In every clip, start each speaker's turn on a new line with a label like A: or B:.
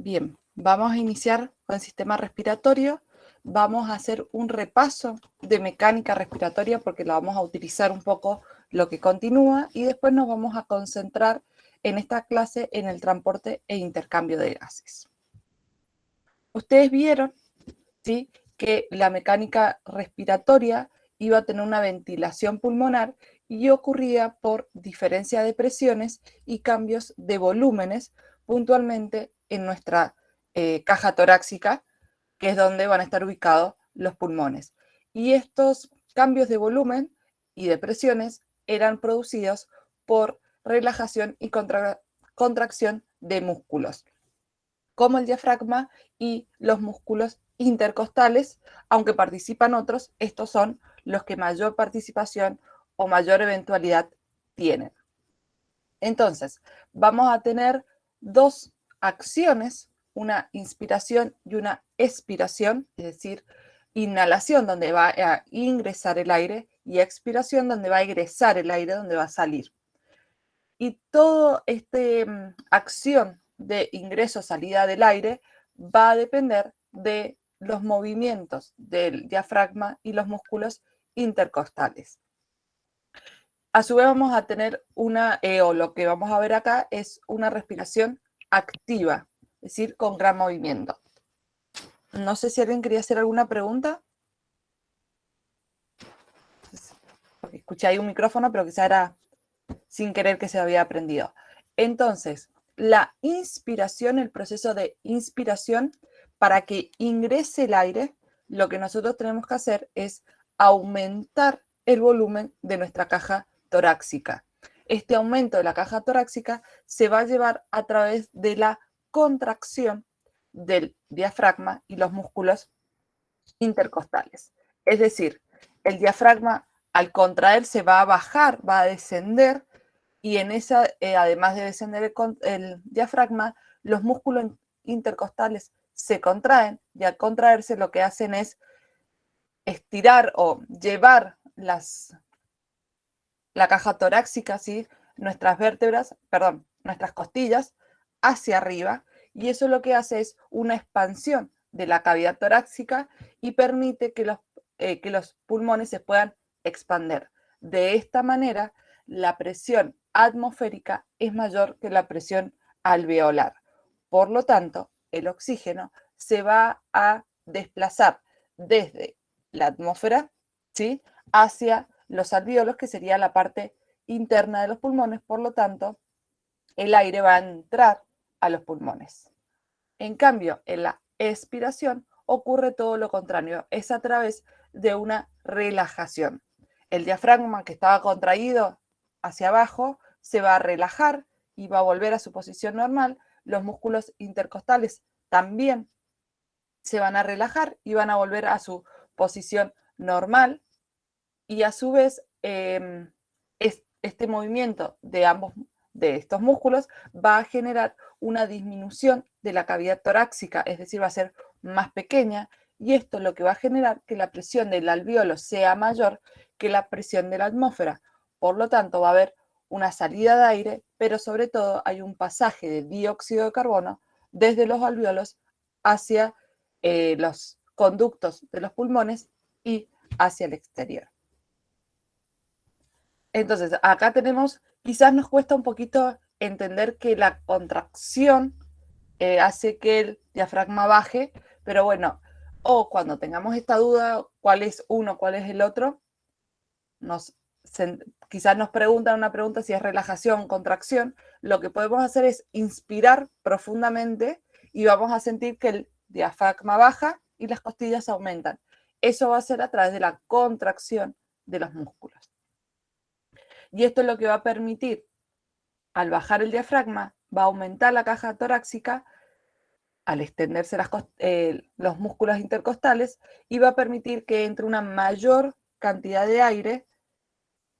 A: Bien, vamos a iniciar con el sistema respiratorio. Vamos a hacer un repaso de mecánica respiratoria porque la vamos a utilizar un poco lo que continúa y después nos vamos a concentrar en esta clase en el transporte e intercambio de gases. Ustedes vieron, ¿sí?, que la mecánica respiratoria iba a tener una ventilación pulmonar y ocurría por diferencia de presiones y cambios de volúmenes puntualmente en nuestra caja torácica, que es donde van a estar ubicados los pulmones. Y estos cambios de volumen y de presiones eran producidos por relajación y contracción de músculos, como el diafragma y los músculos intercostales, aunque participan otros, estos son los que mayor participación o mayor eventualidad tienen. Entonces, vamos a tener dos acciones, una inspiración y una expiración, es decir, inhalación donde va a ingresar el aire y expiración donde va a egresar el aire, donde va a salir. Y toda esta acción de ingreso-salida del aire va a depender de los movimientos del diafragma y los músculos intercostales. A su vez vamos a tener o lo que vamos a ver acá es una respiración activa, es decir, con gran movimiento. No sé si alguien quería hacer alguna pregunta. Porque escuché ahí un micrófono, pero quizá era sin querer que se había prendido. Entonces, la inspiración, el proceso de inspiración, para que ingrese el aire, lo que nosotros tenemos que hacer es aumentar el volumen de nuestra caja torácica. Este aumento de la caja torácica se va a llevar a través de la contracción del diafragma y los músculos intercostales. Es decir, el diafragma al contraerse va a bajar, va a descender, y en esa, además de descender el diafragma, los músculos intercostales se contraen, y al contraerse lo que hacen es estirar o llevar la caja torácica, ¿sí?, nuestras vértebras, perdón, nuestras costillas hacia arriba, y eso lo que hace es una expansión de la cavidad torácica y permite que los pulmones se puedan expander. De esta manera, la presión atmosférica es mayor que la presión alveolar. Por lo tanto, el oxígeno se va a desplazar desde la atmósfera, ¿sí?, hacia los alvéolos, que sería la parte interna de los pulmones. Por lo tanto, el aire va a entrar a los pulmones. En cambio, en la expiración ocurre todo lo contrario, es a través de una relajación. El diafragma, que estaba contraído hacia abajo, se va a relajar y va a volver a su posición normal. Los músculos intercostales también se van a relajar y van a volver a su posición normal, y a su vez este movimiento de estos músculos va a generar una disminución de la cavidad torácica, es decir, va a ser más pequeña, y esto es lo que va a generar que la presión del alvéolo sea mayor que la presión de la atmósfera. Por lo tanto, va a haber una salida de aire, pero sobre todo hay un pasaje de dióxido de carbono desde los alvéolos hacia los conductos de los pulmones y hacia el exterior. Entonces, acá tenemos, quizás nos cuesta un poquito entender que la contracción hace que el diafragma baje, pero bueno, o cuando tengamos esta duda, cuál es uno, cuál es el otro, quizás nos preguntan una pregunta si es relajación, contracción. Lo que podemos hacer es inspirar profundamente y vamos a sentir que el diafragma baja y las costillas aumentan. Eso va a ser a través de la contracción de los músculos. Y esto es lo que va a permitir, al bajar el diafragma, va a aumentar la caja torácica, al extenderse los músculos intercostales, y va a permitir que entre una mayor cantidad de aire,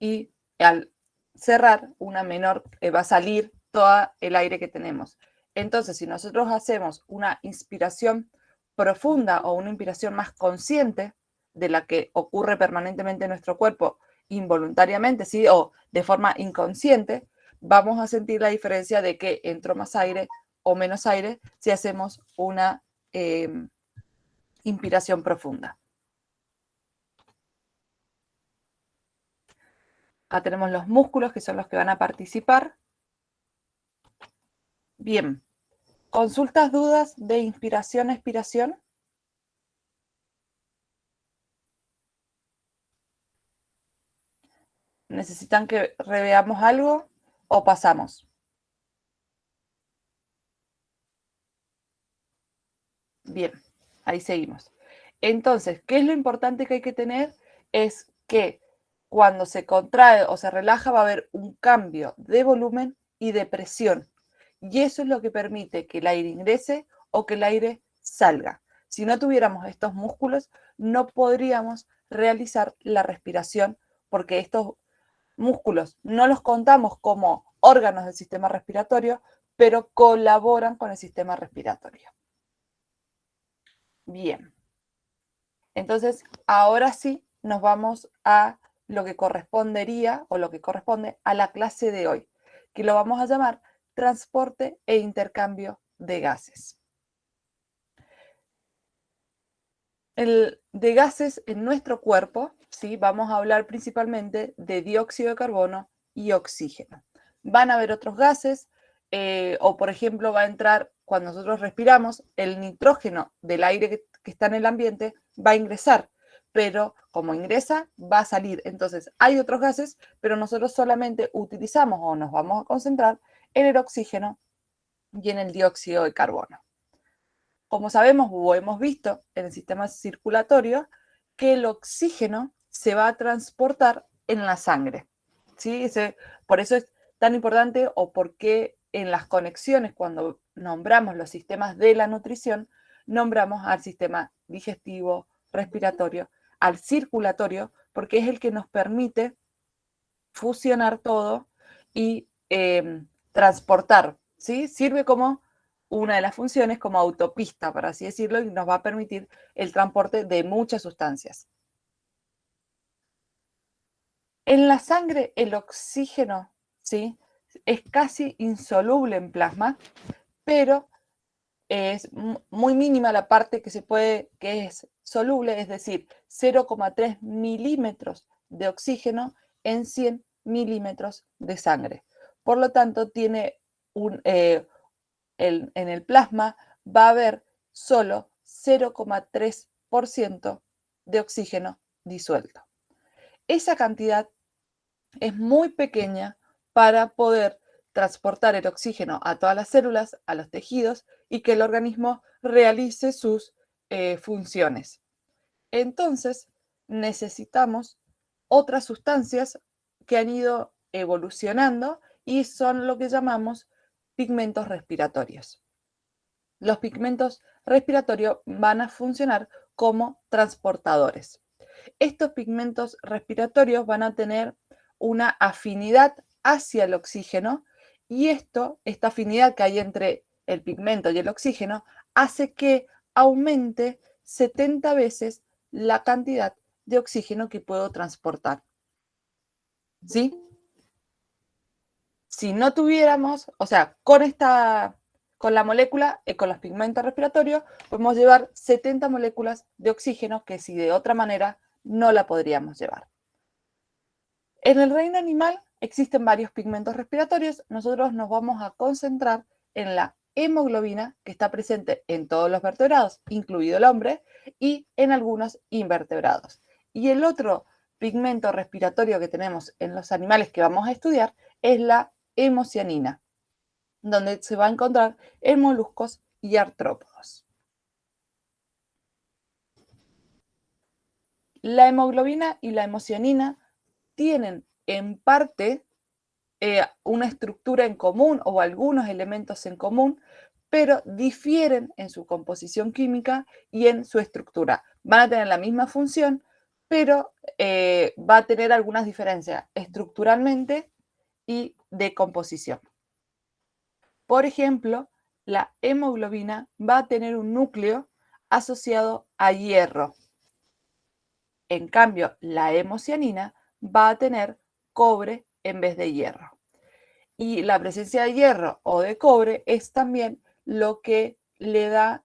A: y al cerrar una menor, va a salir todo el aire que tenemos. Entonces, si nosotros hacemos una inspiración profunda o una inspiración más consciente, de la que ocurre permanentemente en nuestro cuerpo involuntariamente, ¿sí?, o de forma inconsciente, vamos a sentir la diferencia de que entró más aire o menos aire si hacemos una inspiración profunda. Acá tenemos los músculos que son los que van a participar. Bien, ¿consultas, dudas de inspiración, expiración? ¿Necesitan que reveamos algo o pasamos? Bien, ahí seguimos. Entonces, ¿qué es lo importante que hay que tener? Es que cuando se contrae o se relaja va a haber un cambio de volumen y de presión. Y eso es lo que permite que el aire ingrese o que el aire salga. Si no tuviéramos estos músculos, no podríamos realizar la respiración porque estos músculos no los contamos como órganos del sistema respiratorio, pero colaboran con el sistema respiratorio. Bien. Entonces, ahora sí nos vamos a lo que correspondería o lo que corresponde a la clase de hoy, que lo vamos a llamar transporte e intercambio de gases. De gases en nuestro cuerpo, ¿sí? Vamos a hablar principalmente de dióxido de carbono y oxígeno. Van a haber otros gases, o por ejemplo va a entrar, cuando nosotros respiramos, el nitrógeno del aire que está en el ambiente va a ingresar, pero como ingresa, va a salir. Entonces, hay otros gases, pero nosotros solamente utilizamos o nos vamos a concentrar en el oxígeno y en el dióxido de carbono. Como sabemos o hemos visto en el sistema circulatorio, que el oxígeno se va a transportar en la sangre. ¿Sí? Por eso es tan importante o porque en las conexiones, cuando nombramos los sistemas de la nutrición, nombramos al sistema digestivo, respiratorio, al circulatorio, porque es el que nos permite fusionar todo y transportar. ¿Sí? Sirve como una de las funciones como autopista, por así decirlo, y nos va a permitir el transporte de muchas sustancias. En la sangre el oxígeno, ¿sí? Es casi insoluble en plasma, pero es muy mínima la parte que es soluble, es decir, 0,3 milímetros de oxígeno en 100 milímetros de sangre. Por lo tanto, tiene en el plasma va a haber solo 0,3% de oxígeno disuelto. Esa cantidad es muy pequeña para poder transportar el oxígeno a todas las células, a los tejidos y que el organismo realice sus funciones. Entonces, necesitamos otras sustancias que han ido evolucionando y son lo que llamamos pigmentos respiratorios. Los pigmentos respiratorios van a funcionar como transportadores. Estos pigmentos respiratorios van a tener una afinidad hacia el oxígeno y esta afinidad que hay entre el pigmento y el oxígeno hace que aumente 70 veces la cantidad de oxígeno que puedo transportar. ¿Sí? Si no tuviéramos, o sea, con la molécula, con los pigmentos respiratorios, podemos llevar 70 moléculas de oxígeno que si de otra manera no la podríamos llevar. En el reino animal existen varios pigmentos respiratorios. Nosotros nos vamos a concentrar en la hemoglobina, que está presente en todos los vertebrados, incluido el hombre, y en algunos invertebrados. Y el otro pigmento respiratorio que tenemos en los animales que vamos a estudiar es la hemocianina, donde se va a encontrar en moluscos y artrópodos. La hemoglobina y la hemocianina tienen en parte una estructura en común o algunos elementos en común, pero difieren en su composición química y en su estructura. Van a tener la misma función, pero va a tener algunas diferencias estructuralmente y de composición. Por ejemplo, la hemoglobina va a tener un núcleo asociado a hierro. En cambio, la hemocianina va a tener cobre en vez de hierro. Y la presencia de hierro o de cobre es también lo que le da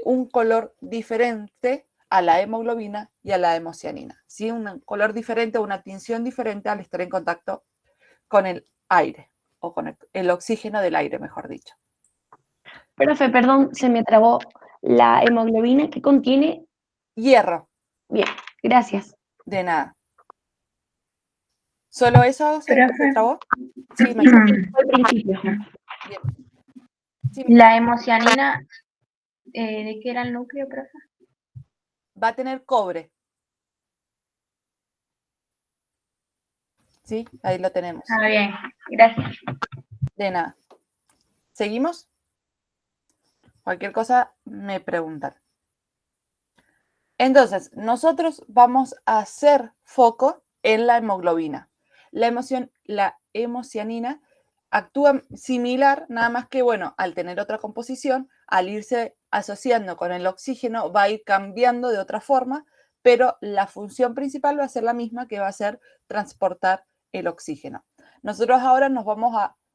A: un color diferente a la hemoglobina y a la hemocianina, ¿sí? Un color diferente, una tinción diferente al estar en contacto con el aire, o con el oxígeno del aire, mejor dicho.
B: Profe, perdón, se me trabó. ¿La hemoglobina que contiene?
A: Hierro.
B: Bien, gracias.
A: De nada. ¿Solo eso se
C: Profe,
A: trabó? Sí, María.
B: Al principio.
A: Bien. Sí,
C: la hemocianina, ¿de qué era el núcleo, profe?
A: va a tener cobre. ¿Sí? Ahí lo tenemos.
C: Ah, bien, gracias.
A: De nada. ¿Seguimos? Cualquier cosa me preguntan. Entonces, nosotros vamos a hacer foco en la hemoglobina. La hemocianina actúa similar, nada más que, bueno, al tener otra composición, al irse asociando con el oxígeno, va a ir cambiando de otra forma, pero la función principal va a ser la misma, que va a ser transportar el oxígeno. Nosotros ahora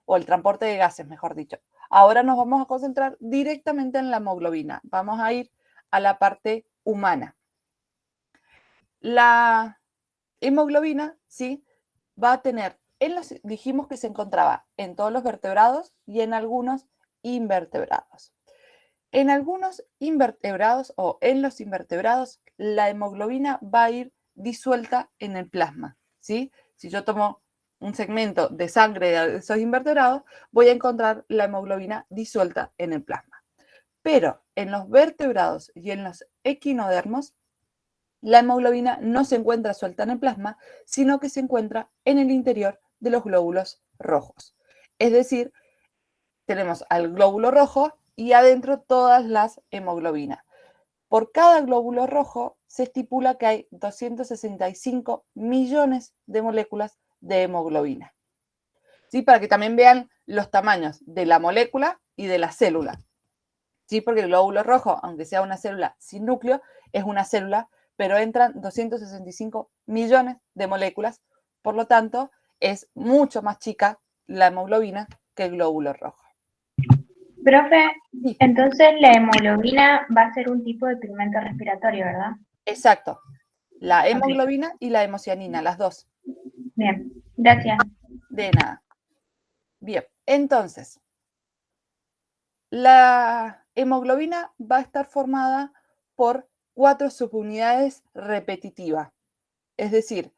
A: o el transporte de gases, mejor dicho. Ahora nos vamos a concentrar directamente en la hemoglobina. Vamos a ir a la parte humana. La hemoglobina, ¿sí? Va a tener, dijimos que se encontraba en todos los vertebrados y en algunos invertebrados. En algunos invertebrados o en los invertebrados, la hemoglobina va a ir disuelta en el plasma, ¿sí? Si yo tomo un segmento de sangre de esos invertebrados, voy a encontrar la hemoglobina disuelta en el plasma. Pero en los vertebrados y en los equinodermos, la hemoglobina no se encuentra suelta en el plasma, sino que se encuentra en el interior de los glóbulos rojos. Es decir, tenemos al glóbulo rojo y adentro todas las hemoglobinas. Por cada glóbulo rojo se estipula que hay 265 millones de moléculas de hemoglobina. ¿Sí? Para que también vean los tamaños de la molécula y de la célula. ¿Sí? Porque el glóbulo rojo, aunque sea una célula sin núcleo, es una célula, pero entran 265 millones de moléculas, por lo tanto, es mucho más chica la hemoglobina que el glóbulo rojo.
C: Profe,
A: Sí.
C: entonces la hemoglobina va a ser un tipo de pigmento respiratorio, ¿verdad?
A: Exacto. La hemoglobina y la hemocianina, las dos.
C: Bien, gracias.
A: De nada. Bien, entonces, la hemoglobina va a estar formada por 4 subunidades repetitivas. Es decir,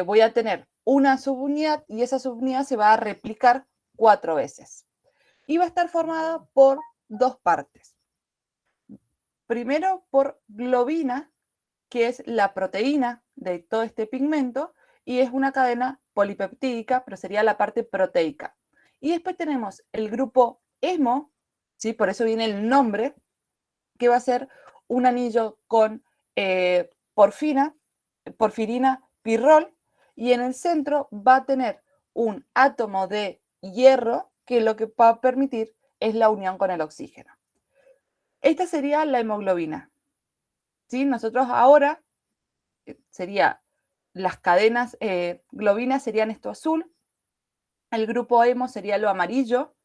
A: voy a tener una subunidad y esa subunidad se va a replicar 4 veces. Y va a estar formada por 2 partes. Primero por globina, que es la proteína de todo este pigmento, y es una cadena polipeptídica, pero sería la parte proteica. Y después tenemos el grupo hemo, ¿sí? Por eso viene el nombre, que va a ser un anillo con porfirina, pirrol, y en el centro va a tener un átomo de hierro que lo que va a permitir es la unión con el oxígeno. Esta sería la hemoglobina. ¿Sí? Nosotros ahora sería las cadenas globinas serían esto azul, el grupo hemo sería lo amarillo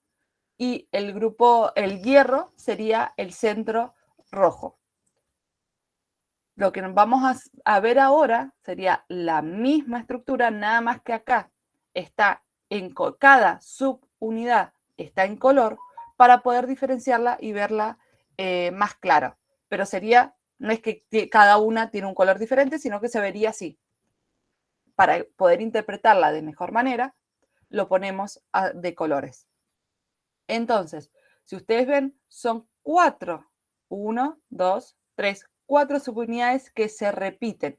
A: y el hierro sería el centro rojo. Lo que vamos a ver ahora sería la misma estructura, nada más que acá está cada subunidad está en color para poder diferenciarla y verla más clara. Pero no es que cada una tiene un color diferente, sino que se vería así. Para poder interpretarla de mejor manera, lo ponemos de colores. Entonces, si ustedes ven, son 4, 1, 2, 3, 4 subunidades que se repiten,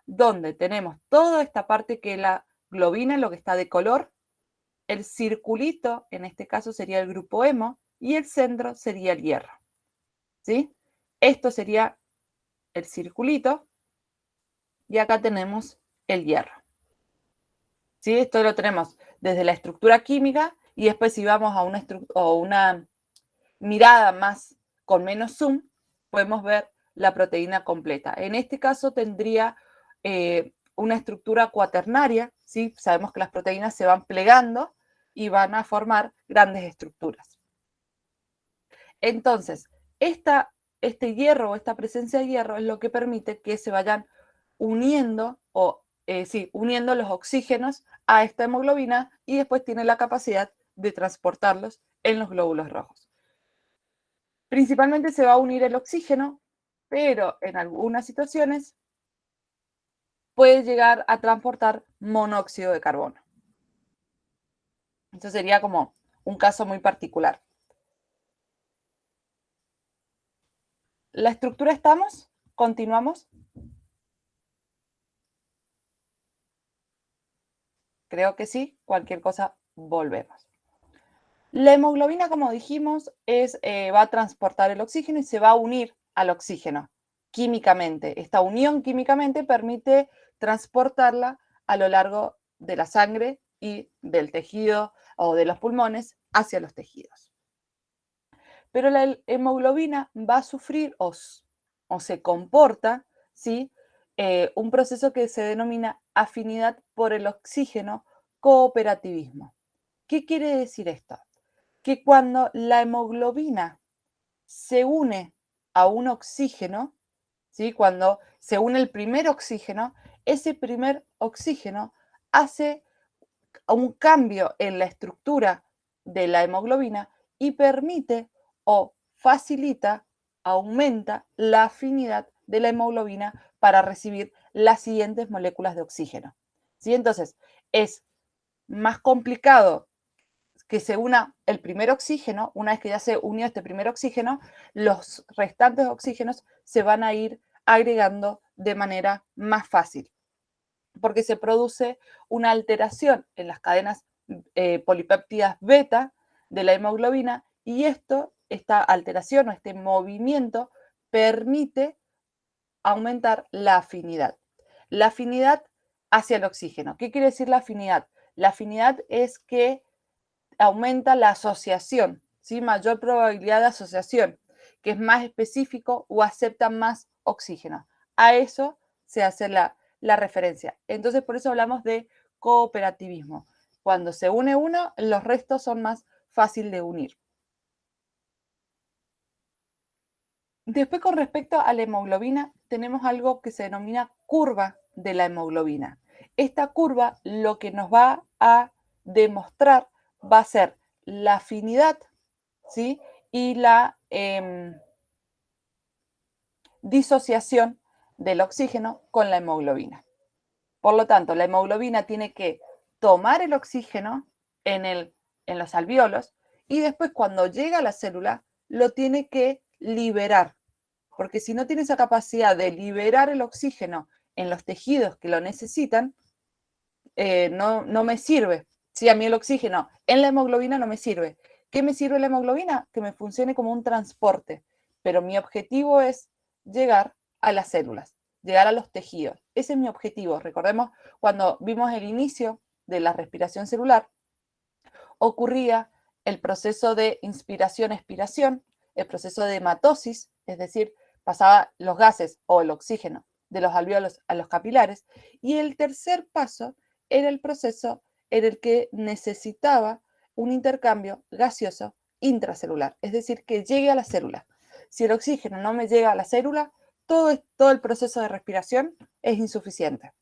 A: donde tenemos toda esta parte que es la globina, lo que está de color, el circulito, en este caso sería el grupo hemo, y el centro sería el hierro. ¿Sí? Esto sería el circulito, y acá tenemos el hierro. ¿Sí? Esto lo tenemos desde la estructura química, y después si vamos a una mirada más con menos zoom, podemos ver la proteína completa. En este caso tendría una estructura cuaternaria, ¿sí? Sabemos que las proteínas se van plegando y van a formar grandes estructuras. Entonces, este hierro o esta presencia de hierro es lo que permite que se vayan uniendo uniendo los oxígenos a esta hemoglobina y después tiene la capacidad de transportarlos en los glóbulos rojos. Principalmente se va a unir el oxígeno, pero en algunas situaciones puede llegar a transportar monóxido de carbono. Esto sería como un caso muy particular. ¿La estructura estamos? ¿Continuamos? Creo que sí. Cualquier cosa, volvemos. La hemoglobina, como dijimos, va a transportar el oxígeno y se va a unir al oxígeno químicamente. Esta unión químicamente permite transportarla a lo largo de la sangre y del tejido o de los pulmones hacia los tejidos. Pero la hemoglobina va a sufrir o se comporta, ¿sí? Un proceso que se denomina afinidad por el oxígeno, cooperativismo. ¿Qué quiere decir esto? Que cuando la hemoglobina se une a un oxígeno, ¿sí? Cuando se une el primer oxígeno, ese primer oxígeno hace un cambio en la estructura de la hemoglobina y permite o facilita, aumenta la afinidad de la hemoglobina para recibir las siguientes moléculas de oxígeno. ¿Sí? Entonces, es más complicado que se una el primer oxígeno. Una vez que ya se unió este primer oxígeno, los restantes oxígenos se van a ir agregando de manera más fácil, porque se produce una alteración en las cadenas polipéptidas beta de la hemoglobina y esta alteración o este movimiento permite aumentar la afinidad. La afinidad hacia el oxígeno. ¿Qué quiere decir la afinidad? La afinidad es que aumenta la asociación, ¿sí? Mayor probabilidad de asociación, que es más específico o acepta más oxígeno. A eso se hace la referencia. Entonces, por eso hablamos de cooperativismo. Cuando se une uno, los restos son más fáciles de unir. Después, con respecto a la hemoglobina, tenemos algo que se denomina curva de la hemoglobina. Esta curva lo que nos va a demostrar va a ser la afinidad, ¿sí? Y la disociación del oxígeno con la hemoglobina. Por lo tanto, la hemoglobina tiene que tomar el oxígeno en los alvéolos y después cuando llega a la célula lo tiene que liberar, porque si no tiene esa capacidad de liberar el oxígeno en los tejidos que lo necesitan, no me sirve. Si a mí el oxígeno en la hemoglobina no me sirve. ¿Qué me sirve la hemoglobina? Que me funcione como un transporte, pero mi objetivo es llegar a las células, llegar a los tejidos. Ese es mi objetivo. Recordemos cuando vimos el inicio de la respiración celular, ocurría el proceso de inspiración-expiración, el proceso de hematosis, es decir, pasaba los gases o el oxígeno de los alvéolos a los capilares, y el tercer paso era el proceso en el que necesitaba un intercambio gaseoso intracelular, es decir, que llegue a la célula. Si el oxígeno no me llega a la célula, todo el proceso de respiración es insuficiente.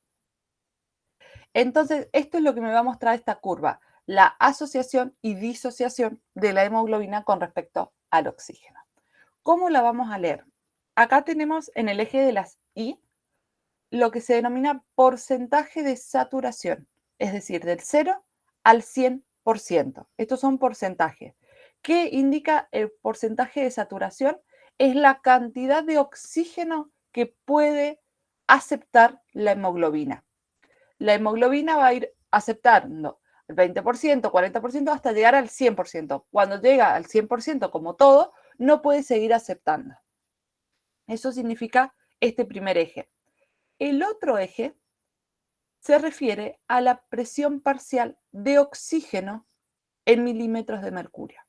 A: Entonces, esto es lo que me va a mostrar esta curva, la asociación y disociación de la hemoglobina con respecto al oxígeno. ¿Cómo la vamos a leer? Acá tenemos en el eje de las Y lo que se denomina porcentaje de saturación, es decir, del 0 al 100%. Estos son porcentajes. ¿Qué indica el porcentaje de saturación? Es la cantidad de oxígeno que puede aceptar la hemoglobina. La hemoglobina va a ir aceptando el 20%, 40% hasta llegar al 100%. Cuando llega al 100%, como todo, no puede seguir aceptando. Eso significa este primer eje. El otro eje se refiere a la presión parcial de oxígeno en milímetros de mercurio.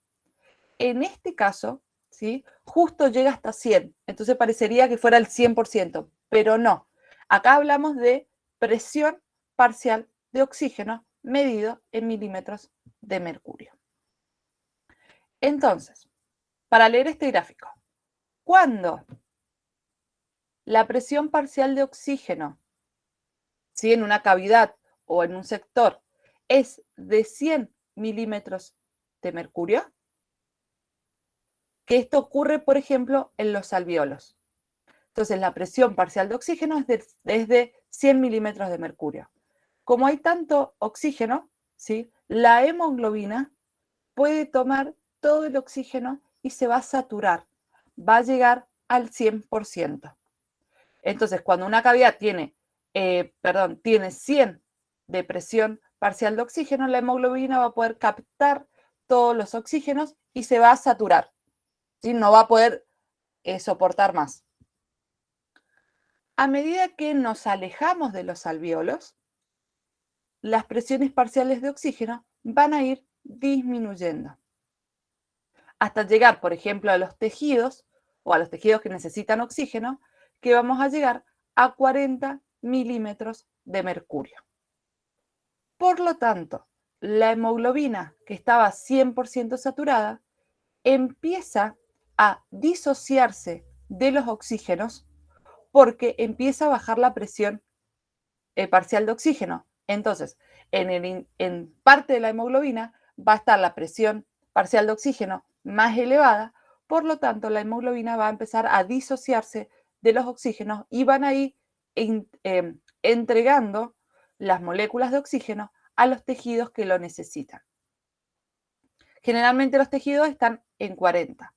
A: En este caso, ¿sí? Justo llega hasta 100, entonces parecería que fuera el 100%, pero no. Acá hablamos de presión parcial de oxígeno medido en milímetros de mercurio. Entonces, para leer este gráfico. Cuando la presión parcial de oxígeno, ¿sí?, en una cavidad o en un sector es de 100 milímetros de mercurio, que esto ocurre, por ejemplo, en los alvéolos. Entonces, la presión parcial de oxígeno es de 100 milímetros de mercurio. Como hay tanto oxígeno, ¿sí?, la hemoglobina puede tomar todo el oxígeno y se va a saturar, va a llegar al 100%. Entonces, cuando una cavidad tiene 100 de presión parcial de oxígeno, la hemoglobina va a poder captar todos los oxígenos y se va a saturar, ¿sí? No va a poder soportar más. A medida que nos alejamos de los alvéolos, las presiones parciales de oxígeno van a ir disminuyendo, hasta llegar, por ejemplo, a los tejidos o a los tejidos que necesitan oxígeno, que vamos a llegar a 40 milímetros de mercurio. Por lo tanto, la hemoglobina, que estaba 100% saturada, empieza a disociarse de los oxígenos porque empieza a bajar la presión parcial de oxígeno. Entonces, en parte de la hemoglobina va a estar la presión parcial de oxígeno más elevada, por lo tanto, la hemoglobina va a empezar a disociarse de los oxígenos y van a ir entregando las moléculas de oxígeno a los tejidos que lo necesitan. Generalmente los tejidos están en 40.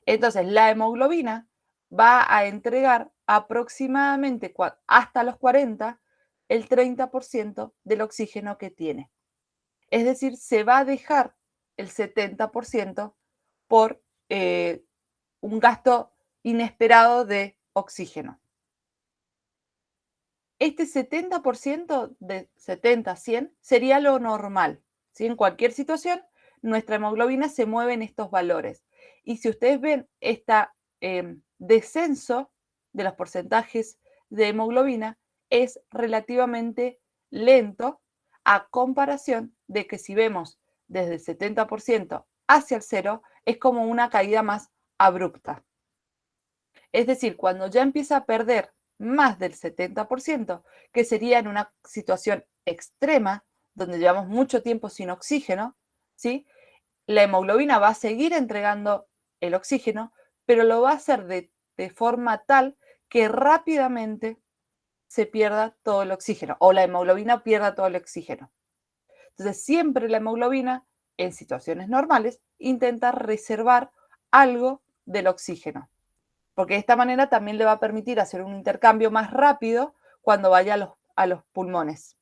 A: Entonces, la hemoglobina va a entregar aproximadamente hasta los 40 el 30% del oxígeno que tiene. Es decir, se va a dejar el 70% por un gasto inesperado de oxígeno. Este 70% de 70 a 100 sería lo normal, ¿sí? En cualquier situación, nuestra hemoglobina se mueve en estos valores. Y si ustedes ven este descenso de los porcentajes de hemoglobina, es relativamente lento a comparación de que si vemos desde el 70% hacia el 0, es como una caída más abrupta. Es decir, cuando ya empieza a perder más del 70%, que sería en una situación extrema, donde llevamos mucho tiempo sin oxígeno, ¿sí?, la hemoglobina va a seguir entregando el oxígeno, pero lo va a hacer de forma tal que rápidamente se pierda todo el oxígeno, o la hemoglobina pierda todo el oxígeno. Entonces, siempre la hemoglobina, en situaciones normales, intenta reservar algo del oxígeno, porque de esta manera también le va a permitir hacer un intercambio más rápido cuando vaya a los pulmones.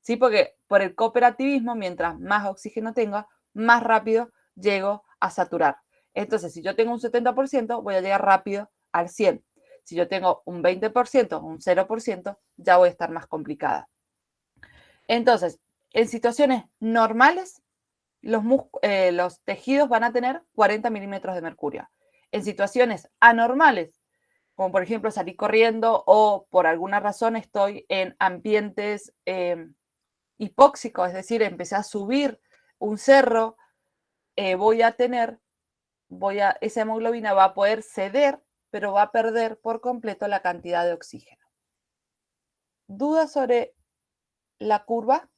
A: ¿Sí? Porque por el cooperativismo, mientras más oxígeno tenga, más rápido llego a saturar. Entonces, si yo tengo un 70%, voy a llegar rápido al 100%. Si yo tengo un 20%, un 0%, ya voy a estar más complicada. Entonces, en situaciones normales, los tejidos van a tener 40 milímetros de mercurio. En situaciones anormales, como por ejemplo salir corriendo o por alguna razón estoy en ambientes hipóxicos, es decir, empecé a subir un cerro, esa hemoglobina va a poder ceder, pero va a perder por completo la cantidad de oxígeno. ¿Dudas sobre la curva?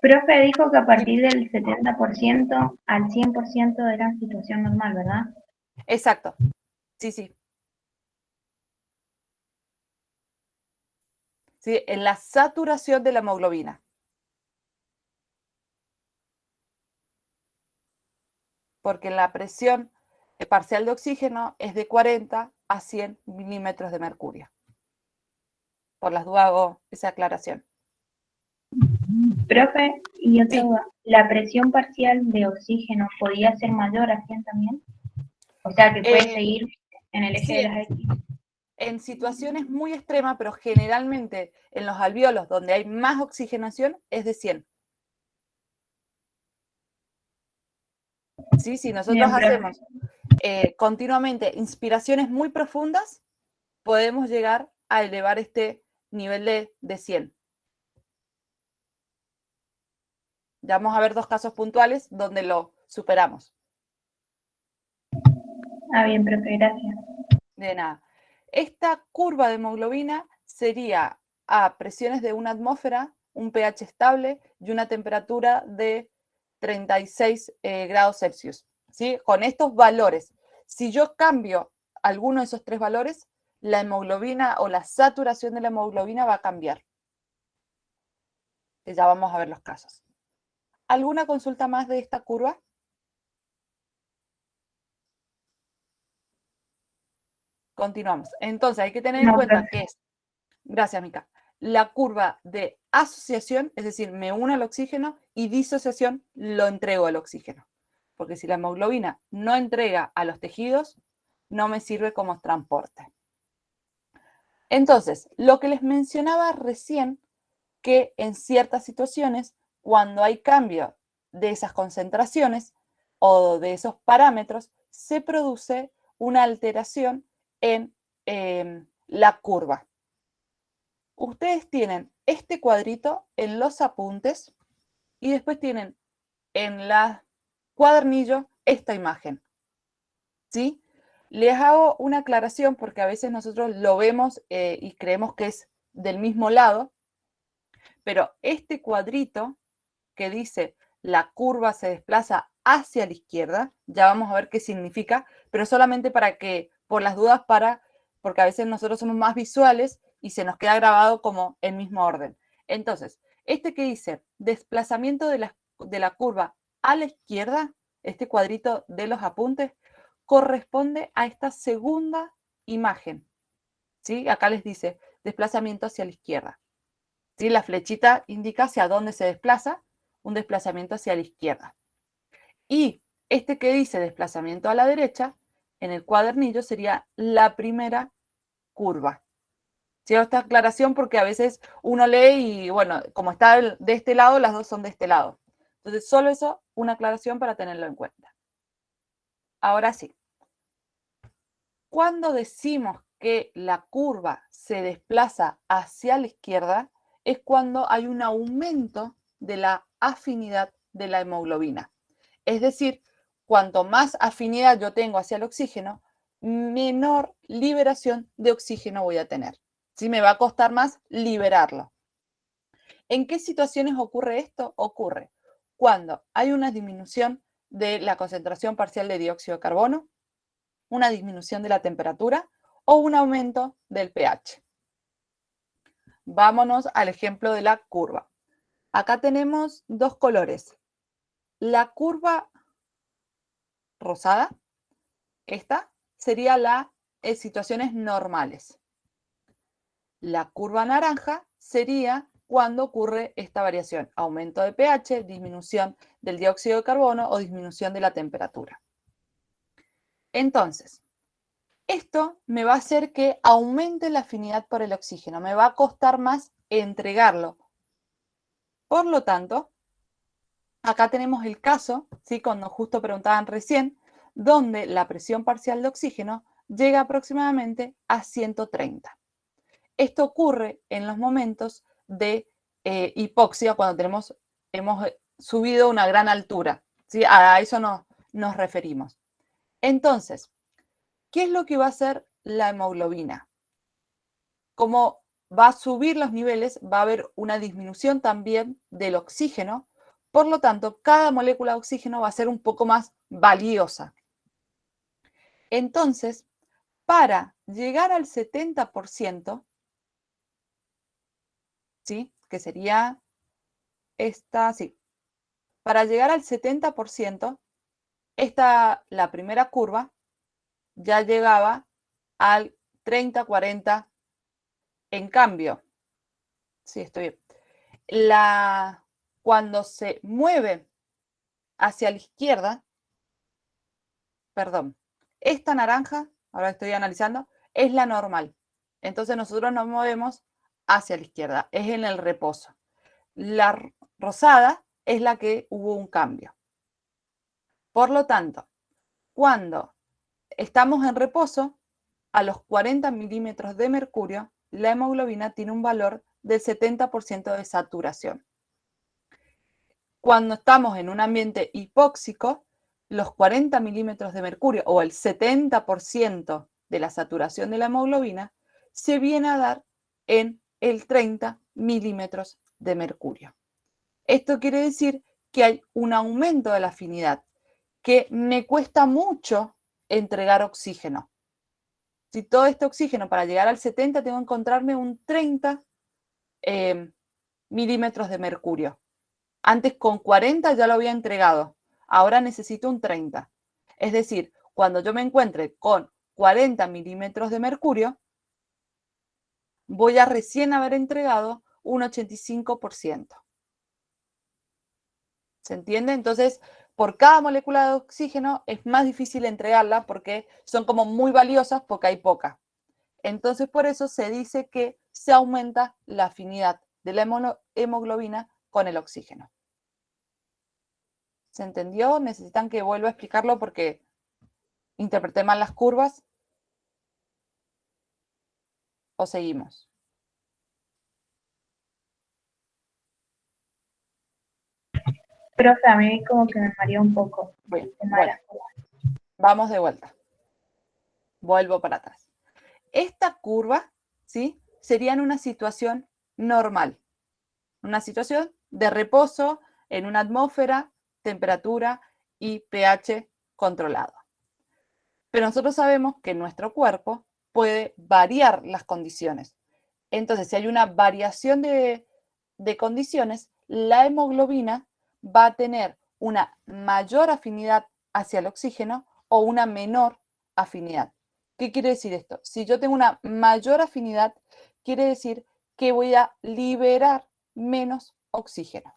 C: Profe dijo que a partir del 70% al 100% era situación normal, ¿verdad?
A: Exacto. Sí, sí. Sí, en la saturación de la hemoglobina. Porque la presión parcial de oxígeno es de 40 a 100 milímetros de mercurio. Por las dudas hago esa aclaración.
C: Profe, y otra
A: Sí.
C: duda, ¿la presión parcial de oxígeno podía ser mayor a 100 también? O sea, que puede seguir en el eje
A: Sí,
C: de las X.
A: en situaciones muy extremas, pero generalmente en los alvéolos donde hay más oxigenación es de 100. ¿Sí? Si nosotros
C: Bien, profe.
A: hacemos continuamente inspiraciones muy profundas, podemos llegar a elevar este nivel de 100. Ya vamos a ver 2 casos puntuales donde lo superamos.
C: Ah, bien, profe, gracias.
A: De nada. Esta curva de hemoglobina sería a presiones de una atmósfera, un pH estable y una temperatura de 36 grados Celsius. ¿Sí? Con estos valores, si yo cambio alguno de esos 3 valores, la hemoglobina o la saturación de la hemoglobina va a cambiar. Ya vamos a ver los casos. ¿Alguna consulta más de esta curva? Continuamos. Entonces hay que tener en
C: No,
A: cuenta
C: profe.
A: que es, gracias Mica, la curva de asociación, es decir, me uno al oxígeno, y disociación, lo entrego al oxígeno. Porque si la hemoglobina no entrega a los tejidos, no me sirve como transporte. Entonces, lo que les mencionaba recién, que en ciertas situaciones, cuando hay cambio de esas concentraciones o de esos parámetros, se produce una alteración en la curva. Ustedes tienen este cuadrito en los apuntes y después tienen en el cuadernillo esta imagen. ¿Sí? Les hago una aclaración porque a veces nosotros lo vemos y creemos que es del mismo lado, pero este cuadrito que dice la curva se desplaza hacia la izquierda, ya vamos a ver qué significa, pero solamente para que, por las dudas, porque a veces nosotros somos más visuales y se nos queda grabado como el mismo orden. Entonces, este que dice desplazamiento de la curva a la izquierda, este cuadrito de los apuntes, corresponde a esta segunda imagen. ¿Sí? Acá les dice desplazamiento hacia la izquierda. ¿Sí? La flechita indica hacia dónde se desplaza, un desplazamiento hacia la izquierda. Y este que dice desplazamiento a la derecha, en el cuadernillo sería la primera curva. ¿Sí? Esta aclaración porque a veces uno lee y, bueno, como está de este lado, las dos son de este lado. Entonces, solo eso, una aclaración para tenerlo en cuenta. Ahora sí. Cuando decimos que la curva se desplaza hacia la izquierda, es cuando hay un aumento de la afinidad de la hemoglobina. Es decir, cuanto más afinidad yo tengo hacia el oxígeno, menor liberación de oxígeno voy a tener. ¿Sí? Me va a costar más liberarlo. ¿En qué situaciones ocurre esto? Ocurre cuando hay una disminución de la concentración parcial de dióxido de carbono, una disminución de la temperatura o un aumento del pH. Vámonos al ejemplo de la curva. Acá tenemos 2 colores. La curva rosada, esta sería la situaciones normales. La curva naranja sería cuando ocurre esta variación, aumento de pH, disminución del dióxido de carbono o disminución de la temperatura. Entonces, esto me va a hacer que aumente la afinidad por el oxígeno, me va a costar más entregarlo. Por lo tanto, acá tenemos el caso, ¿sí? Cuando justo preguntaban recién, donde la presión parcial de oxígeno llega aproximadamente a 130. Esto ocurre en los momentos de hipoxia, cuando hemos subido una gran altura, ¿sí? A eso nos referimos. Entonces, ¿qué es lo que va a hacer la hemoglobina? Como va a subir los niveles, va a haber una disminución también del oxígeno. Por lo tanto, cada molécula de oxígeno va a ser un poco más valiosa. Entonces, para llegar al 70%, ¿sí? Que sería esta, sí. Para llegar al 70%, la primera curva ya llegaba al 30-40. En cambio, sí, estoy bien. Cuando se mueve hacia la izquierda, perdón, esta naranja, ahora estoy analizando, es la normal. Entonces nosotros nos movemos hacia la izquierda, es en el reposo. La rosada es la que hubo un cambio. Por lo tanto, cuando estamos en reposo, a los 40 milímetros de mercurio, la hemoglobina tiene un valor del 70% de saturación. Cuando estamos en un ambiente hipóxico, los 40 milímetros de mercurio o el 70% de la saturación de la hemoglobina se viene a dar en el 30 milímetros de mercurio. Esto quiere decir que hay un aumento de la afinidad, que me cuesta mucho entregar oxígeno. Si todo este oxígeno para llegar al 70 tengo que encontrarme un 30 milímetros de mercurio. Antes con 40 ya lo había entregado, ahora necesito un 30. Es decir, cuando yo me encuentre con 40 milímetros de mercurio, voy a recién haber entregado un 85%. ¿Se entiende? Entonces, por cada molécula de oxígeno es más difícil entregarla porque son como muy valiosas porque hay poca. Entonces, por eso se dice que se aumenta la afinidad de la hemoglobina con el oxígeno. ¿Se entendió? ¿Necesitan que vuelva a explicarlo porque interpreté mal las curvas? ¿O seguimos?
C: Profe, a mí como que me mareó un poco.
A: Bien,
C: El tema de
A: bueno,
C: las curvas.
A: vamos de vuelta. Vuelvo para atrás. Esta curva, ¿sí? Sería en una situación normal. Una situación de reposo en una atmósfera, temperatura y pH controlado. Pero nosotros sabemos que nuestro cuerpo puede variar las condiciones. Entonces, si hay una variación de condiciones, la hemoglobina va a tener una mayor afinidad hacia el oxígeno o una menor afinidad. ¿Qué quiere decir esto? Si yo tengo una mayor afinidad, quiere decir que voy a liberar menos oxígeno.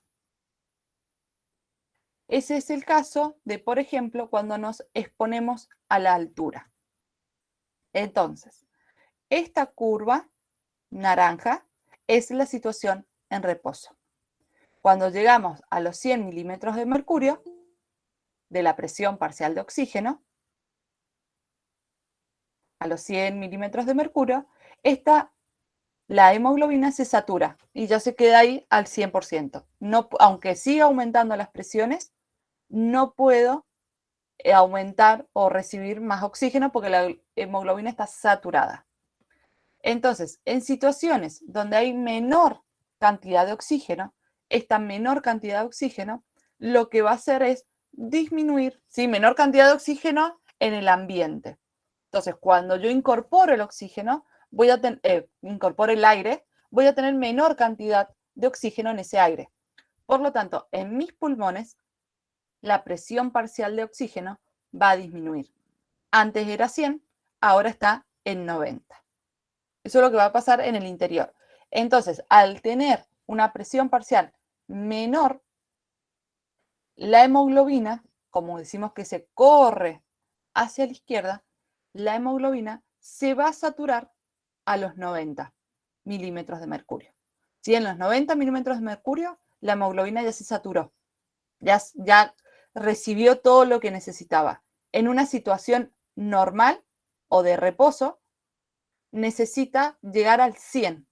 A: Ese es el caso de, por ejemplo, cuando nos exponemos a la altura. Entonces, esta curva naranja es la situación en reposo. Cuando llegamos a los 100 milímetros de mercurio, de la presión parcial de oxígeno, a los 100 milímetros de mercurio, la hemoglobina se satura y ya se queda ahí al 100%. No, aunque siga aumentando las presiones, no puedo aumentar o recibir más oxígeno porque la hemoglobina está saturada. Entonces, en situaciones donde hay menor cantidad de oxígeno, esta menor cantidad de oxígeno lo que va a hacer es disminuir, ¿sí? Menor cantidad de oxígeno en el ambiente. Entonces, cuando yo incorporo el oxígeno, incorporo el aire, voy a tener menor cantidad de oxígeno en ese aire. Por lo tanto, en mis pulmones, la presión parcial de oxígeno va a disminuir. Antes era 100, ahora está en 90. Eso es lo que va a pasar en el interior. Entonces, al tener una presión parcial menor, la hemoglobina, como decimos que se corre hacia la izquierda, la hemoglobina se va a saturar a los 90 milímetros de mercurio. Si en los 90 milímetros de mercurio, la hemoglobina ya se saturó, ya recibió todo lo que necesitaba. En una situación normal o de reposo, necesita llegar al 100.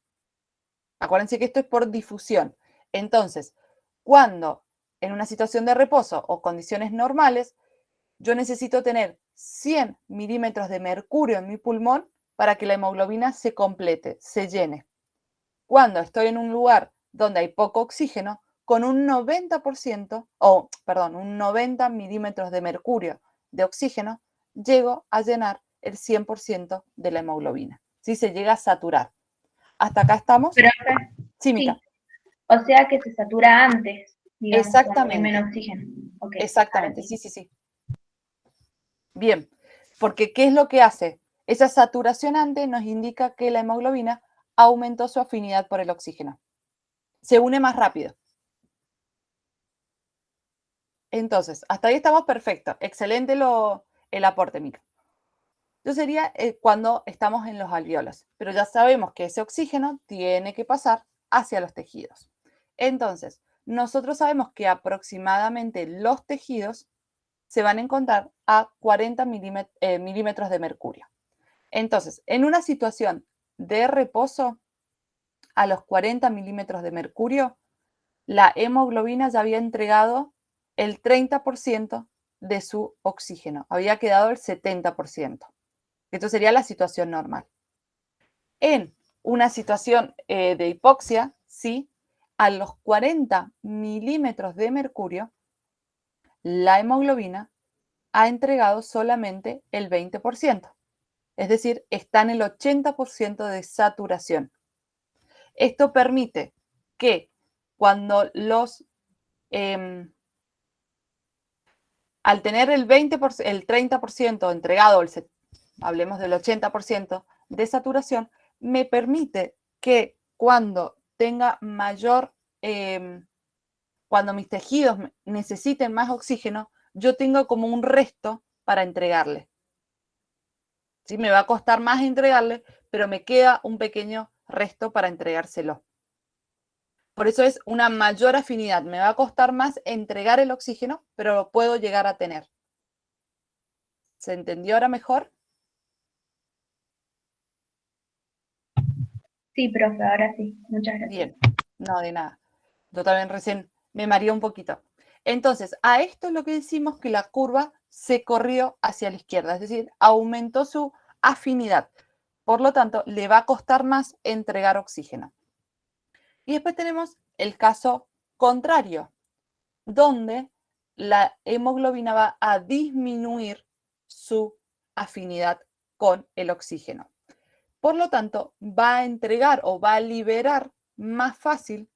A: Acuérdense que esto es por difusión. Entonces, cuando en una situación de reposo o condiciones normales, yo necesito tener 100 milímetros de mercurio en mi pulmón para que la hemoglobina se complete, se llene. Cuando estoy en un lugar donde hay poco oxígeno, con un 90%, un 90 milímetros de mercurio de oxígeno, llego a llenar el 100% de la hemoglobina. Si se llega a saturar. ¿Hasta acá estamos?
C: Pero
A: Sí, Mica.
C: sí, o sea que se satura antes, digamos, cuando hay
A: Exactamente.
C: menos oxígeno. Okay,
A: Exactamente, sí. Bien, porque ¿qué es lo que hace? Esa saturación antes nos indica que la hemoglobina aumentó su afinidad por el oxígeno. Se une más rápido. Entonces, hasta ahí estamos perfectos. Excelente el aporte, Mica. Eso sería cuando estamos en los alveolos, pero ya sabemos que ese oxígeno tiene que pasar hacia los tejidos. Entonces, nosotros sabemos que aproximadamente los tejidos se van a encontrar a 40 milímetros de mercurio. Entonces, en una situación de reposo, a los 40 milímetros de mercurio, la hemoglobina ya había entregado el 30% de su oxígeno, había quedado el 70%. Esto sería la situación normal. En una situación de hipoxia, sí, a los 40 milímetros de mercurio, la hemoglobina ha entregado solamente el 20%. Es decir, está en el 80% de saturación. Esto permite que cuando al tener el 30% entregado, hablemos del 80% de saturación, me permite que cuando tenga cuando mis tejidos necesiten más oxígeno, yo tenga como un resto para entregarle. ¿Sí? Me va a costar más entregarle, pero me queda un pequeño resto para entregárselo. Por eso es una mayor afinidad. Me va a costar más entregar el oxígeno, pero lo puedo llegar a tener. ¿Se entendió ahora mejor?
C: Sí, profe, ahora sí. Muchas gracias.
A: Bien, no, de nada. Yo también recién me mareé un poquito. Entonces, a esto es lo que decimos que la curva se corrió hacia la izquierda, es decir, aumentó su afinidad. Por lo tanto, le va a costar más entregar oxígeno. Y después tenemos el caso contrario, donde la hemoglobina va a disminuir su afinidad con el oxígeno. Por lo tanto, va a entregar o va a liberar más fácil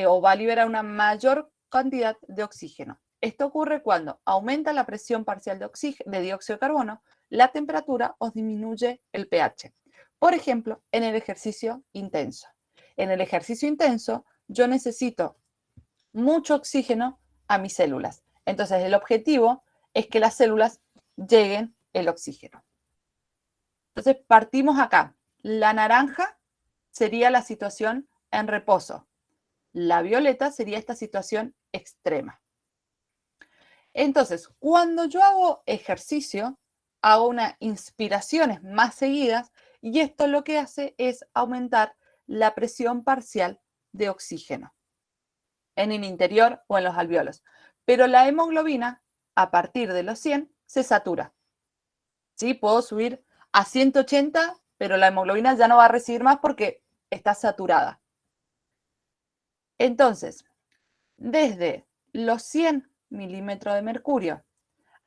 A: o va a liberar una mayor cantidad de oxígeno. Esto ocurre cuando aumenta la presión parcial de dióxido de carbono, la temperatura o disminuye el pH. Por ejemplo, en el ejercicio intenso. En el ejercicio intenso, yo necesito mucho oxígeno a mis células. Entonces, el objetivo es que las células lleguen el oxígeno. Entonces, partimos acá. La naranja sería la situación en reposo. La violeta sería esta situación extrema. Entonces, cuando yo hago ejercicio, hago unas inspiraciones más seguidas y esto lo que hace es aumentar la presión parcial de oxígeno en el interior o en los alvéolos. Pero la hemoglobina, a partir de los 100, se satura. ¿Sí? Puedo subir a 180, pero la hemoglobina ya no va a recibir más porque está saturada. Entonces, desde los 100 milímetros de mercurio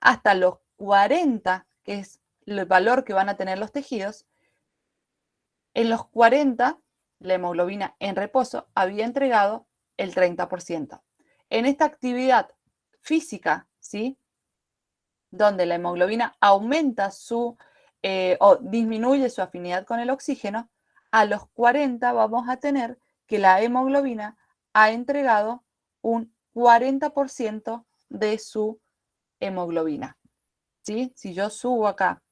A: hasta los 40, que es el valor que van a tener los tejidos, en los 40 la hemoglobina en reposo había entregado el 30%. En esta actividad física, ¿sí? Donde la hemoglobina aumenta o disminuye su afinidad con el oxígeno, a los 40 vamos a tener que la hemoglobina ha entregado un 40% de su hemoglobina. ¿Sí? Si yo subo acá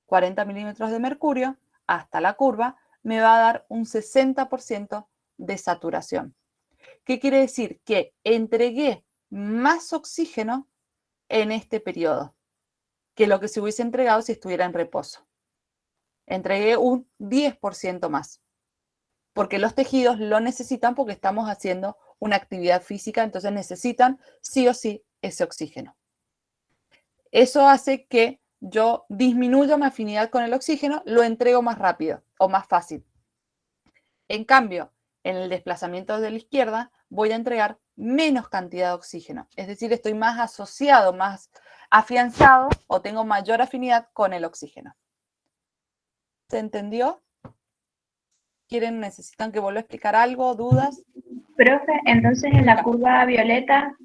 A: 40 milímetros de mercurio hasta la curva, me va a dar un 60% de saturación. ¿Qué quiere decir? Que entregué más oxígeno en este periodo que lo que se hubiese entregado si estuviera en reposo. Entregué un 10% más, porque los tejidos lo necesitan porque estamos haciendo una actividad física, entonces necesitan sí o sí ese oxígeno. Eso hace que yo disminuya mi afinidad con el oxígeno, lo entrego más rápido o más fácil. En cambio, en el desplazamiento de la izquierda voy a entregar menos cantidad de oxígeno, es decir, estoy más asociado, más afianzado o tengo mayor afinidad con el oxígeno. ¿Se entendió? ¿Necesitan que vuelva a explicar algo? ¿Dudas?
C: Profe, entonces en la curva violeta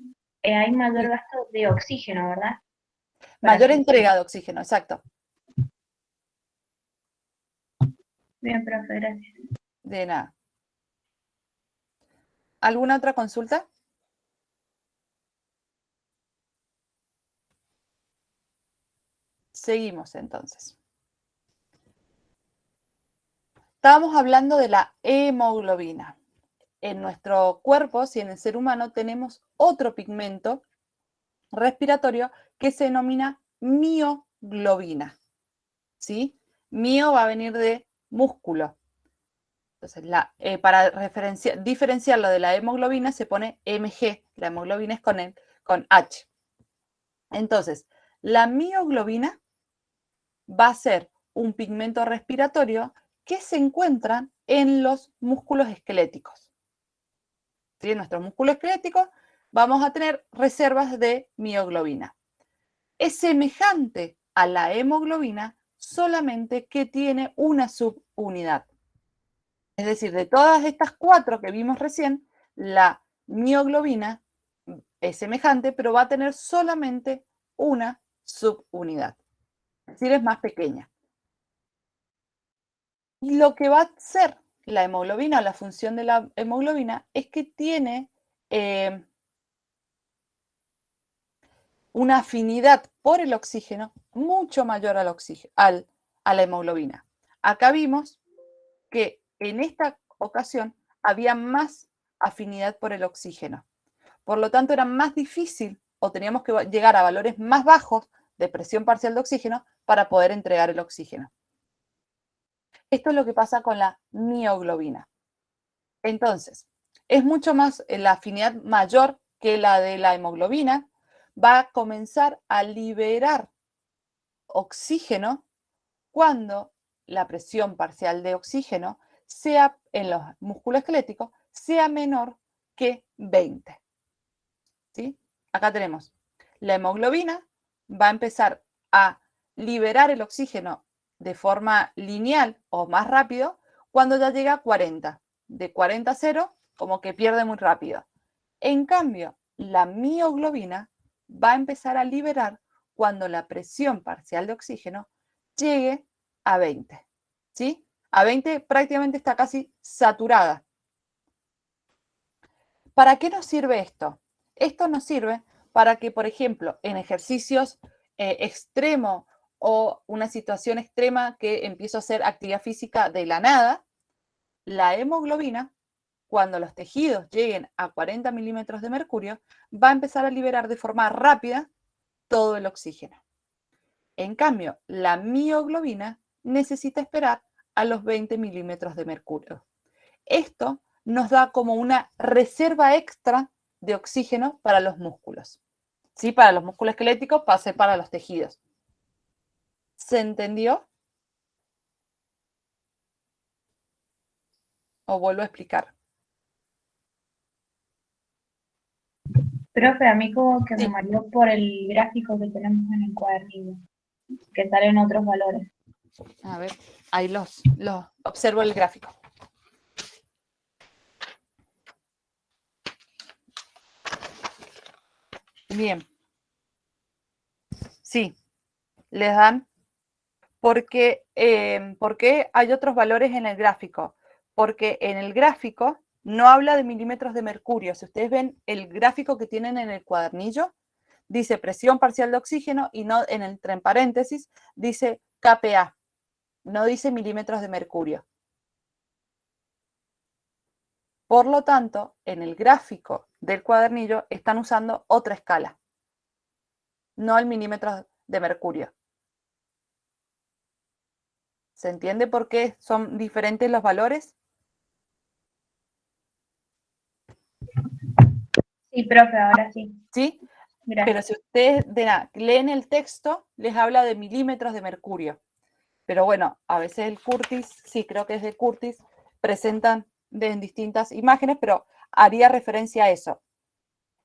C: hay mayor gasto de oxígeno, ¿verdad?
A: Mayor entrega de oxígeno, exacto.
C: Bien, profe, gracias.
A: De nada. ¿Alguna otra consulta? Seguimos entonces. Estábamos hablando de la hemoglobina. En nuestro cuerpo, si en el ser humano, tenemos otro pigmento respiratorio que se denomina mioglobina. ¿Sí? Mio va a venir de músculo. Entonces, para diferenciarlo de la hemoglobina se pone Mg, la hemoglobina es con H. Entonces, la mioglobina va a ser un pigmento respiratorio que se encuentra en los músculos esqueléticos. ¿Sí? En nuestros músculos esqueléticos vamos a tener reservas de mioglobina. Es semejante a la hemoglobina, solamente que tiene una subunidad. Es decir, de todas estas 4 que vimos recién, la mioglobina es semejante, pero va a tener solamente una subunidad. Es decir, es más pequeña. Y lo que va a hacer la hemoglobina, la función de la hemoglobina, es que tiene una afinidad por el oxígeno mucho mayor a la hemoglobina. Acá vimos que en esta ocasión había más afinidad por el oxígeno. Por lo tanto, era más difícil o teníamos que llegar a valores más bajos de presión parcial de oxígeno para poder entregar el oxígeno. Esto es lo que pasa con la mioglobina. Entonces, es mucho más, la afinidad mayor que la de la hemoglobina, va a comenzar a liberar oxígeno cuando la presión parcial de oxígeno sea en los músculos esqueléticos sea menor que 20. ¿Sí? Acá tenemos la hemoglobina, va a empezar a liberar el oxígeno de forma lineal o más rápido cuando ya llega a 40. De 40 a 0, como que pierde muy rápido. En cambio, la mioglobina va a empezar a liberar cuando la presión parcial de oxígeno llegue a 20. ¿Sí? A 20 prácticamente está casi saturada. ¿Para qué nos sirve esto? Esto nos sirve para que, por ejemplo, en ejercicios extremos o una situación extrema que empiezo a hacer actividad física de la nada, la hemoglobina, cuando los tejidos lleguen a 40 milímetros de mercurio, va a empezar a liberar de forma rápida todo el oxígeno. En cambio, la mioglobina necesita esperar a los 20 milímetros de mercurio. Esto nos da como una reserva extra de oxígeno para los músculos. ¿Sí? Para los músculos esqueléticos, pase para los tejidos. ¿Se entendió? ¿O vuelvo a explicar?
C: Profe, a mí como que me
A: Sí.
C: mareó por el gráfico que tenemos en el cuadernillo, que salen otros valores.
A: A ver, ahí los observo el gráfico. Bien. Sí, les dan porque hay otros valores en el gráfico. Porque en el gráfico no habla de milímetros de mercurio. Si ustedes ven el gráfico que tienen en el cuadernillo, dice presión parcial de oxígeno y no entre paréntesis dice kPa. No dice milímetros de mercurio. Por lo tanto, en el gráfico del cuadernillo están usando otra escala, no el milímetro de mercurio. ¿Se entiende por qué son diferentes los valores?
C: Sí, profe, ahora sí.
A: ¿Sí?
C: Gracias.
A: Pero si ustedes leen el texto, les habla de milímetros de mercurio. Pero bueno, a veces el Curtis, sí, creo que es de Curtis, presentan en distintas imágenes, pero haría referencia a eso.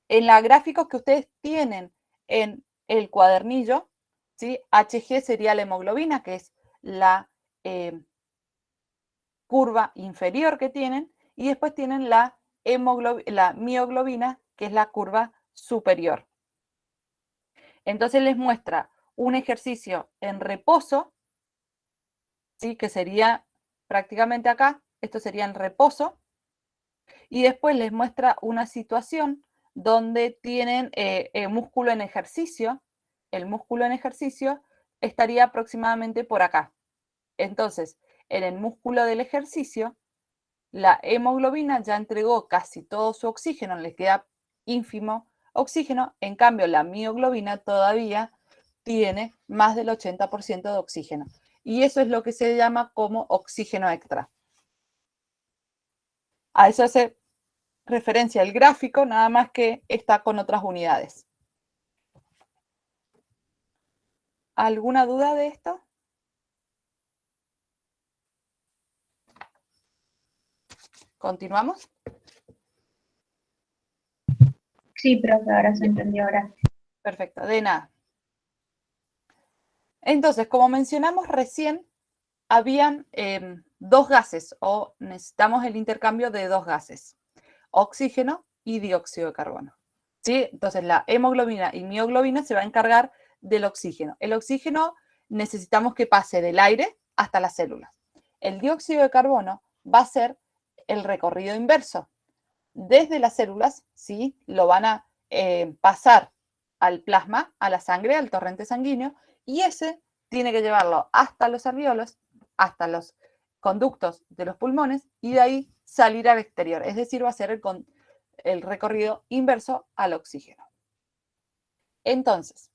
A: En la gráfica que ustedes tienen en el cuadernillo, ¿sí? Hg sería la hemoglobina, que es la curva inferior que tienen, y después tienen la mioglobina, que es la curva superior. Entonces les muestra un ejercicio en reposo, ¿sí? Que sería prácticamente acá, esto sería en reposo, y después les muestra una situación donde tienen músculo en ejercicio. El músculo en ejercicio estaría aproximadamente por acá. Entonces, en el músculo del ejercicio, la hemoglobina ya entregó casi todo su oxígeno, le queda ínfimo oxígeno, en cambio la mioglobina todavía tiene más del 80% de oxígeno. Y eso es lo que se llama como oxígeno extra. A eso hace referencia el gráfico, nada más que está con otras unidades. ¿Alguna duda de esto? ¿Continuamos?
C: Sí, profe, ahora se entendió, gracias.
A: Perfecto, de nada. Entonces, como mencionamos recién, habían dos gases, o necesitamos el intercambio de dos gases, oxígeno y dióxido de carbono. ¿Sí? Entonces, la hemoglobina y mioglobina se va a encargar del oxígeno. El oxígeno necesitamos que pase del aire hasta las células. El dióxido de carbono va a ser el recorrido inverso. Desde las células, ¿sí? Lo van a pasar al plasma, a la sangre, al torrente sanguíneo, y ese tiene que llevarlo hasta los alvéolos, hasta los conductos de los pulmones, y de ahí salir al exterior. Es decir, va a ser el recorrido inverso al oxígeno. Entonces,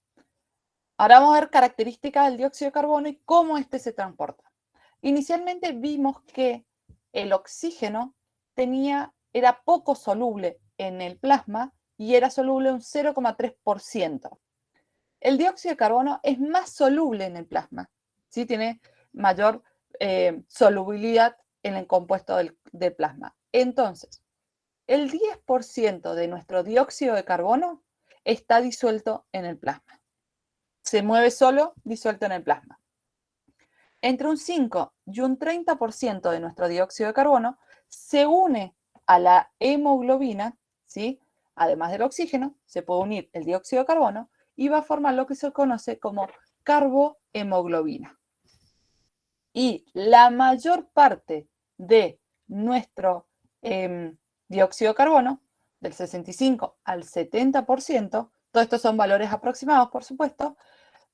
A: ahora vamos a ver características del dióxido de carbono y cómo este se transporta. Inicialmente vimos que el oxígeno era poco soluble en el plasma y era soluble un 0,3%. El dióxido de carbono es más soluble en el plasma, ¿sí? Tiene mayor solubilidad en el compuesto del plasma. Entonces, el 10% de nuestro dióxido de carbono está disuelto en el plasma. Se mueve solo disuelto en el plasma. Entre un 5 y un 30% de nuestro dióxido de carbono se une a la hemoglobina, ¿sí? Además del oxígeno, se puede unir el dióxido de carbono y va a formar lo que se conoce como carbohemoglobina. Y la mayor parte de nuestro dióxido de carbono, del 65 al 70%, todos estos son valores aproximados, por supuesto,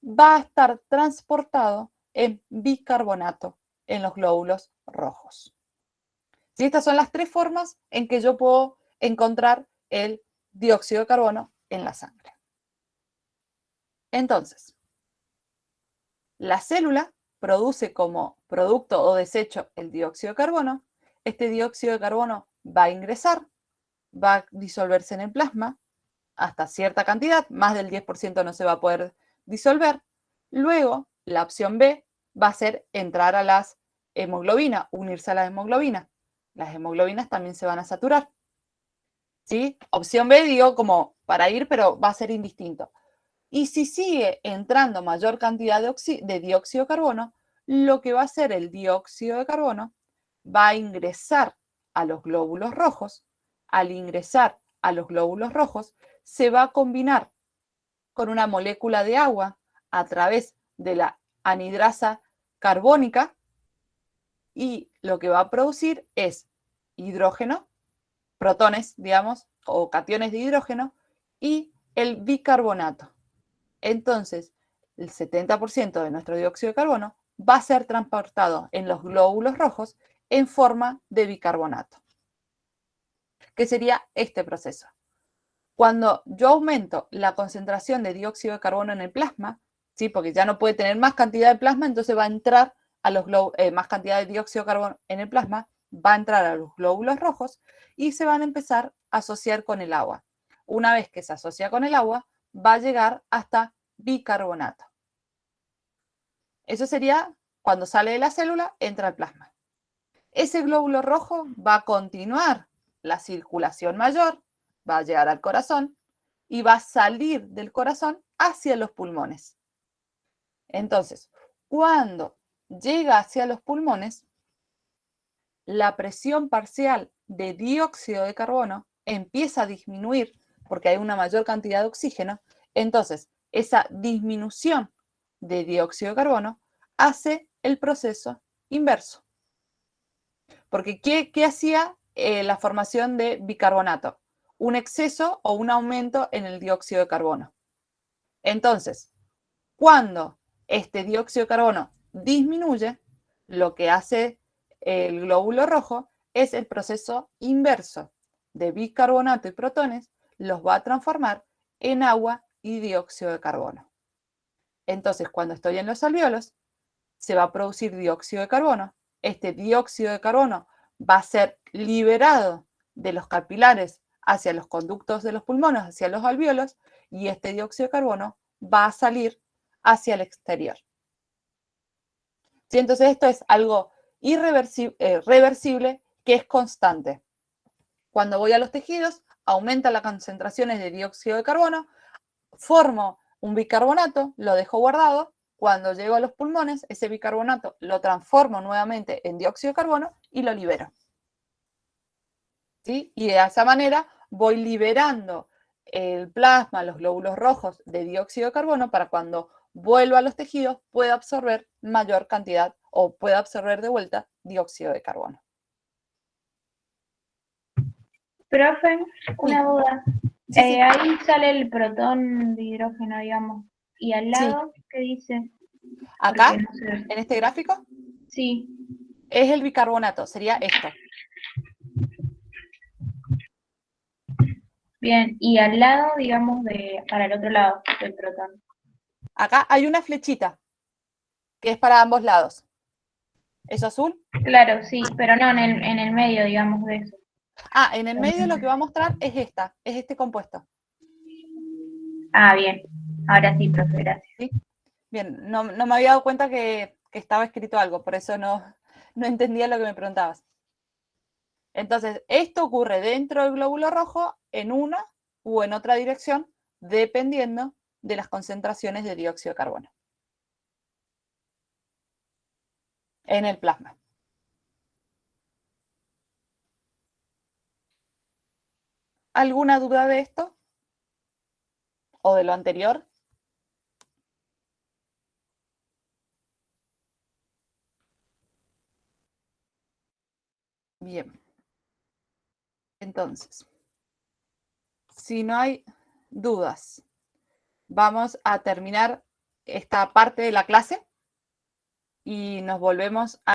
A: va a estar transportado en bicarbonato en los glóbulos rojos. ¿Sí? Estas son las tres formas en que yo puedo encontrar el dióxido de carbono en la sangre. Entonces, la célula produce como producto o desecho el dióxido de carbono. Este dióxido de carbono va a ingresar, va a disolverse en el plasma hasta cierta cantidad, más del 10% no se va a poder disolver. Luego, la opción B va a ser entrar a las hemoglobinas, unirse a la hemoglobina. Las hemoglobinas también se van a saturar. ¿Sí? Opción B, digo, como para ir, pero va a ser indistinto. Y si sigue entrando mayor cantidad de dióxido de carbono, lo que va a hacer el dióxido de carbono va a ingresar a los glóbulos rojos. Al ingresar a los glóbulos rojos, se va a combinar con una molécula de agua a través de la anhidrasa carbónica y lo que va a producir es hidrógeno, protones, digamos, o cationes de hidrógeno y el bicarbonato. Entonces, el 70% de nuestro dióxido de carbono va a ser transportado en los glóbulos rojos en forma de bicarbonato, que sería este proceso. Cuando yo aumento la concentración de dióxido de carbono en el plasma, ¿sí? Porque ya no puede tener más cantidad de plasma, entonces va a entrar a los más cantidad de dióxido de carbono en el plasma, va a entrar a los glóbulos rojos y se van a empezar a asociar con el agua. Una vez que se asocia con el agua, va a llegar hasta bicarbonato. Eso sería cuando sale de la célula, entra al plasma. Ese glóbulo rojo va a continuar la circulación mayor, va a llegar al corazón y va a salir del corazón hacia los pulmones. Entonces, cuando llega hacia los pulmones, la presión parcial de dióxido de carbono empieza a disminuir porque hay una mayor cantidad de oxígeno. Entonces, esa disminución de dióxido de carbono hace el proceso inverso. Porque, ¿qué hacía la formación de bicarbonato? Un exceso o un aumento en el dióxido de carbono. Entonces, cuando este dióxido de carbono disminuye, lo que hace el glóbulo rojo es el proceso inverso de bicarbonato y protones, los va a transformar en agua y dióxido de carbono. Entonces, cuando estoy en los alvéolos, se va a producir dióxido de carbono. Este dióxido de carbono va a ser liberado de los capilares hacia los conductos de los pulmones, hacia los alvéolos, y este dióxido de carbono va a salir hacia el exterior. ¿Sí? Entonces esto es algo reversible que es constante. Cuando voy a los tejidos, aumentan las concentraciones de dióxido de carbono, formo un bicarbonato, lo dejo guardado. Cuando llego a los pulmones, ese bicarbonato lo transformo nuevamente en dióxido de carbono y lo libero. ¿Sí? Y de esa manera voy liberando el plasma, los glóbulos rojos de dióxido de carbono para cuando vuelva a los tejidos pueda absorber mayor cantidad o pueda absorber de vuelta dióxido de carbono.
C: Profe, una
A: Sí.
C: duda.
A: Sí, sí.
C: Ahí sale el protón de hidrógeno, digamos. ¿Y al lado qué dice?
A: Acá,
C: Porque no sé.
A: en este gráfico,
C: Sí,
A: es el bicarbonato, sería esto.
C: bien. Y al lado, digamos, para el otro lado del protón.
A: Acá hay una flechita que es para ambos lados. ¿Es azul?
C: Claro, sí, pero no en el medio, digamos, de eso.
A: Ah, en el medio lo que va a mostrar es este compuesto.
C: Ah, bien. Ahora sí, profe, gracias.
A: ¿Sí? Bien, no me había dado cuenta que estaba escrito algo, por eso no entendía lo que me preguntabas. Entonces, esto ocurre dentro del glóbulo rojo en una u en otra dirección, dependiendo de las concentraciones de dióxido de carbono en el plasma. ¿Alguna duda de esto? ¿O de lo anterior? Bien. Entonces, si no hay dudas, vamos a terminar esta parte de la clase y nos volvemos a